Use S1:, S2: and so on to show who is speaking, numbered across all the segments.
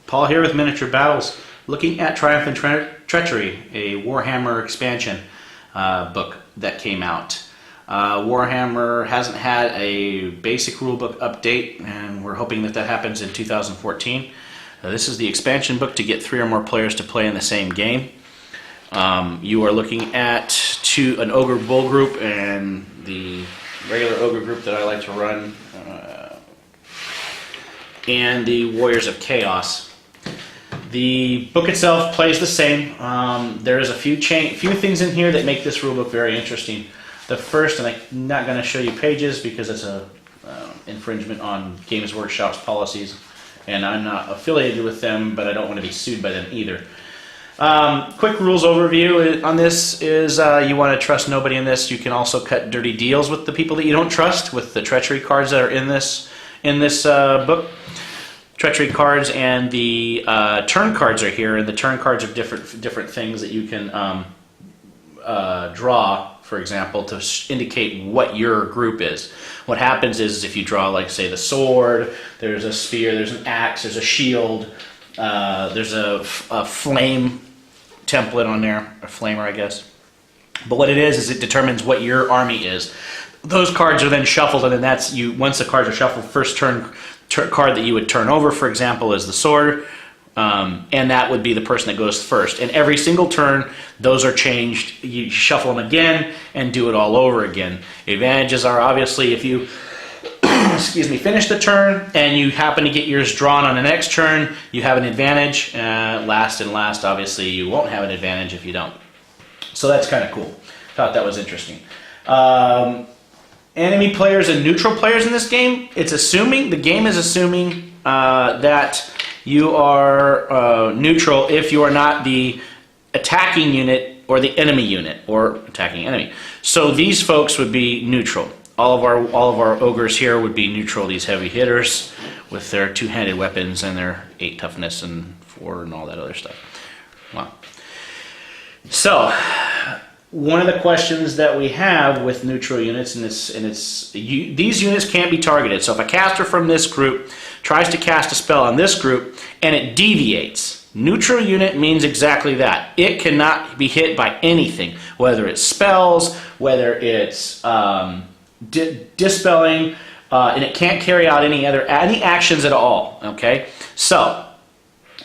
S1: Paul here with Miniature Battles, looking at Triumph and Treachery, a Warhammer Expansion book that came out. Warhammer hasn't had a basic rulebook update, and we're hoping that that happens in 2014. This is the expansion book to get 3 or more players to play in the same game. You are looking at an Ogre Bull group and the regular Ogre group that I like to run, and the Warriors of Chaos. The book itself plays the same. There's a few things in here that make this rulebook very interesting. The first, and I'm not going to show you pages because it's a infringement on Games Workshop's policies, and I'm not affiliated with them, but I don't want to be sued by them either. Quick rules overview on this is you want to trust nobody in this. You can also cut dirty deals with the people that you don't trust with the treachery cards that are in this book. Treachery cards and the turn cards are here, and the turn cards are different things that you can draw, for example, to indicate what your group is. What happens is if you draw, like, say, the sword, there's a spear, there's an axe, there's a shield, there's a flame template on there, a flamer, I guess. But what it is it determines what your army is. Those cards are then shuffled, and then that's you. Once the cards are shuffled, first card that you would turn over, for example, is the sword, and that would be the person that goes first. And every single turn, those are changed. You shuffle them again and do it all over again. Advantages are obviously if you finish the turn and you happen to get yours drawn on the next turn, you have an advantage. Last, obviously, you won't have an advantage if you don't. So that's kind of cool. Thought that was interesting. Enemy players and neutral players in this game, the game is assuming that you are neutral if you are not the attacking unit or the enemy unit, or attacking enemy. So these folks would be neutral. All of our ogres here would be neutral, these heavy hitters with their 2-handed weapons and their 8 toughness and 4 and all that other stuff. Wow. So, one of the questions that we have with neutral units, these units can't be targeted. So if a caster from this group tries to cast a spell on this group and it deviates, neutral unit means exactly that. It cannot be hit by anything, whether it's spells, whether it's dispelling, and it can't carry out any actions at all. Okay, so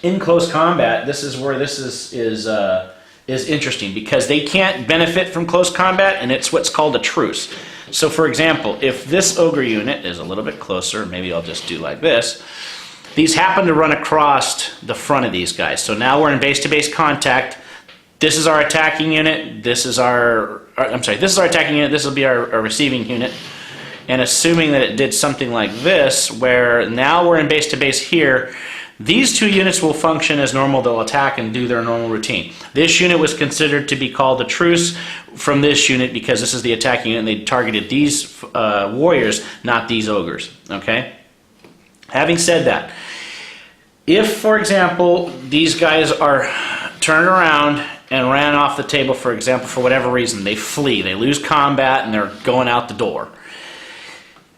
S1: in close combat, this is where this is interesting, because they can't benefit from close combat, and it's what's called a truce. So for example, if this ogre unit is a little bit closer, maybe I'll just do like this, these happen to run across the front of these guys. So now we're in base-to-base contact. This is our attacking unit, this is our attacking unit, this will be our receiving unit. And assuming that it did something like this, where now we're in base-to-base here, these 2 units will function as normal. They'll attack and do their normal routine. This unit was considered to be called a truce from this unit because this is the attacking unit, and they targeted these warriors, not these ogres. Okay? Having said that, if, for example, these guys are turned around and ran off the table, for example, for whatever reason, they flee, they lose combat, and they're going out the door,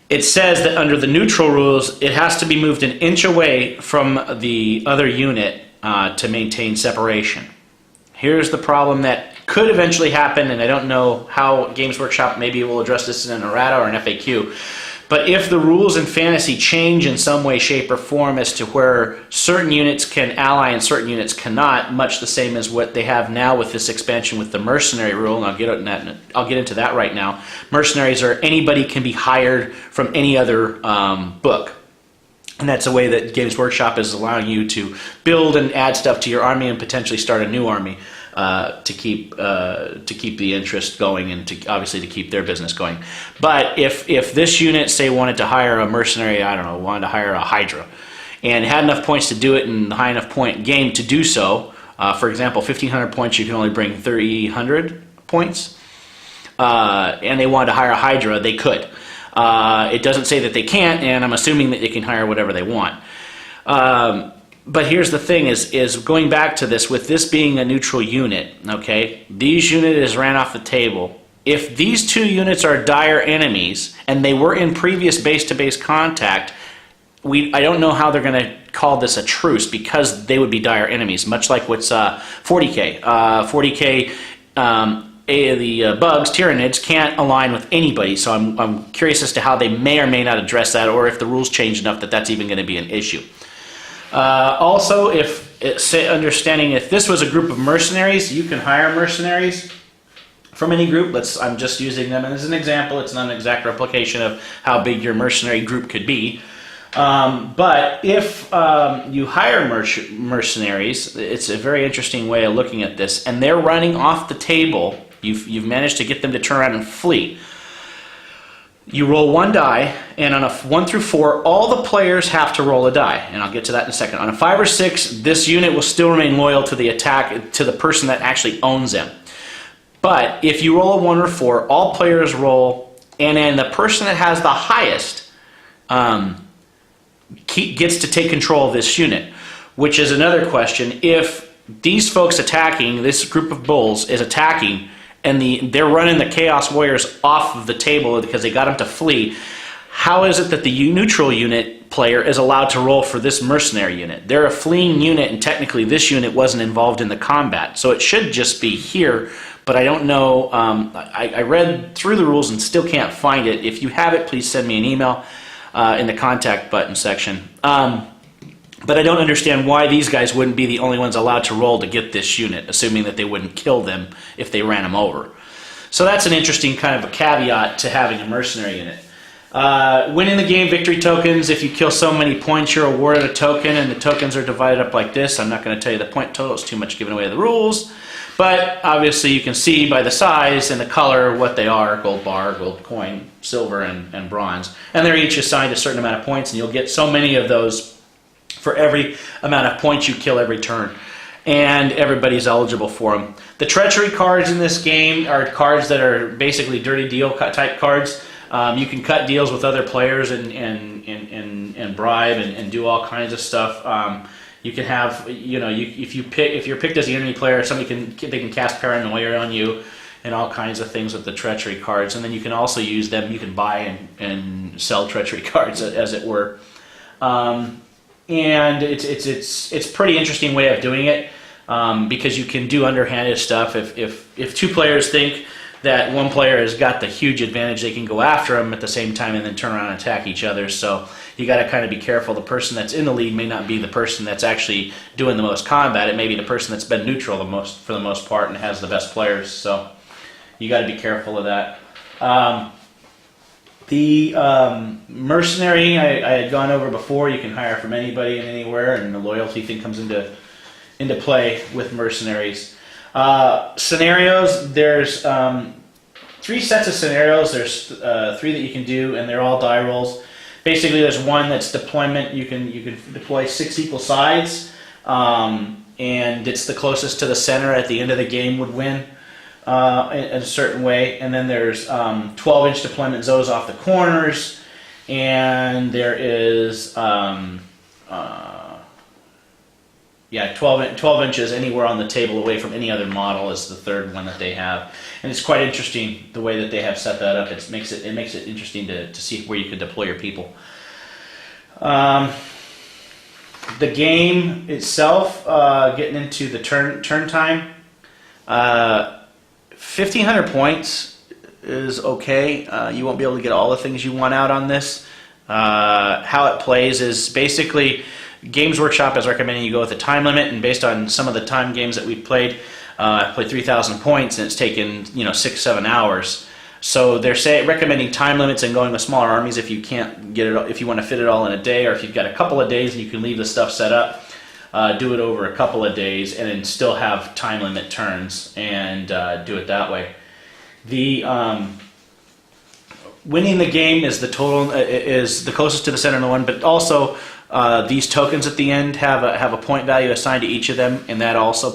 S1: it says that under the neutral rules, it has to be moved an inch away from the other unit to maintain separation. Here's the problem that could eventually happen, and I don't know how Games Workshop maybe will address this in an errata or an FAQ, but if the rules in Fantasy change in some way, shape, or form as to where certain units can ally and certain units cannot, much the same as what they have now with this expansion with the mercenary rule, and I'll get into that right now. Mercenaries are anybody can be hired from any other book. And that's a way that Games Workshop is allowing you to build and add stuff to your army and potentially start a new army to keep the interest going and obviously to keep their business going. But if this unit, say, wanted to hire a mercenary, I don't know, wanted to hire a Hydra, and had enough points to do it in the high enough point game to do so, for example, 1,500 points, you can only bring 300 points, and they wanted to hire a Hydra, they could. It doesn't say that they can't, and I'm assuming that they can hire whatever they want. But here's the thing, is going back to this, with this being a neutral unit, okay, these units ran off the table. If these 2 units are dire enemies, and they were in previous base-to-base contact, I don't know how they're going to call this a truce, because they would be dire enemies, much like what's 40k. 40k, the bugs, Tyranids, can't align with anybody, so I'm curious as to how they may or may not address that, or if the rules change enough that that's even going to be an issue. Also, understanding if this was a group of mercenaries, you can hire mercenaries from any group. I'm just using them as an example. It's not an exact replication of how big your mercenary group could be. But if you hire mercenaries, it's a very interesting way of looking at this, and they're running off the table. You've managed to get them to turn around and flee. You roll one die, and on a 1 through 4, all the players have to roll a die, and I'll get to that in a second. On a 5 or 6, this unit will still remain loyal to the attack, to the person that actually owns them. But if you roll a 1 or 4, all players roll, and then the person that has the highest gets to take control of this unit, which is another question. If these folks attacking, this group of bulls is attacking, and they're running the Chaos Warriors off of the table because they got them to flee, how is it that the neutral unit player is allowed to roll for this mercenary unit? They're a fleeing unit, and technically this unit wasn't involved in the combat, so it should just be here, but I don't know. I read through the rules and still can't find it. If you have it, please send me an email in the contact button section. But I don't understand why these guys wouldn't be the only ones allowed to roll to get this unit, assuming that they wouldn't kill them if they ran them over. So that's an interesting kind of a caveat to having a mercenary unit. Winning the game victory tokens. If you kill so many points, you're awarded a token, and the tokens are divided up like this. I'm not going to tell you the point total. It's too much giving away the rules. But obviously you can see by the size and the color what they are: gold bar, gold coin, silver, and bronze. And they're each assigned a certain amount of points, and you'll get so many of those for every amount of points you kill every turn. And everybody's eligible for them. The treachery cards in this game are cards that are basically dirty deal type cards. You can cut deals with other players and bribe and do all kinds of stuff. You can have, if you're picked as the enemy player, they can cast paranoia on you and all kinds of things with the treachery cards. And then you can also use them. You can buy and sell treachery cards, as it were. And it's pretty interesting way of doing it, because you can do underhanded stuff. If two players think that one player has got the huge advantage, they can go after them at the same time and then turn around and attack each other. So you got to kind of be careful. The person that's in the lead may not be the person that's actually doing the most combat. It may be the person that's been neutral for the most part and has the best players. So you got to be careful of that. The mercenary I had gone over before. You can hire from anybody and anywhere, and the loyalty thing comes into play with mercenaries. Scenarios, there's 3 sets of scenarios. There's 3 that you can do, and they're all die rolls. Basically, there's one that's deployment. You can deploy 6 equal sides, and it's the closest to the center at the end of the game would win in a certain way. And then there's 12-inch deployment zones off the corners, and there is 12 inches anywhere on the table away from any other model is the third one that they have. And it's quite interesting the way that they have set that up. It makes it interesting to see where you could deploy your people. The game itself, getting into the turn time, 1,500 points is okay. You won't be able to get all the things you want out on this. How it plays is basically, Games Workshop is recommending you go with a time limit, and based on some of the time games that we've played, I played 3,000 points, and it's taken 6-7 hours. So they're recommending time limits and going with smaller armies if you can't get it, if you want to fit it all in a day, or if you've got a couple of days and you can leave the stuff set up, do it over a couple of days, and then still have time limit turns and do it that way. The winning the game is the total is the closest to the center of the one, but also these tokens at the end have a point value assigned to each of them, and that also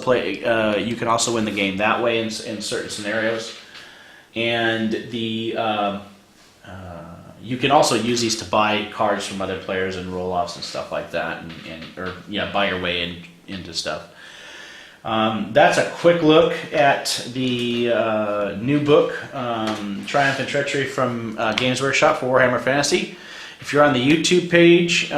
S1: you can also win the game that way in certain scenarios. And you can also use these to buy cards from other players and roll-offs and stuff like that, or buy your way into stuff. That's a quick look at the new book, Triumph and Treachery from Games Workshop for Warhammer Fantasy. If you're on the YouTube page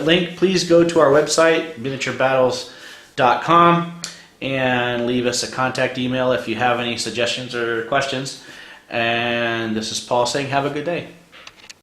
S1: link, please go to our website, miniaturebattles.com, and leave us a contact email if you have any suggestions or questions. And this is Paul saying have a good day.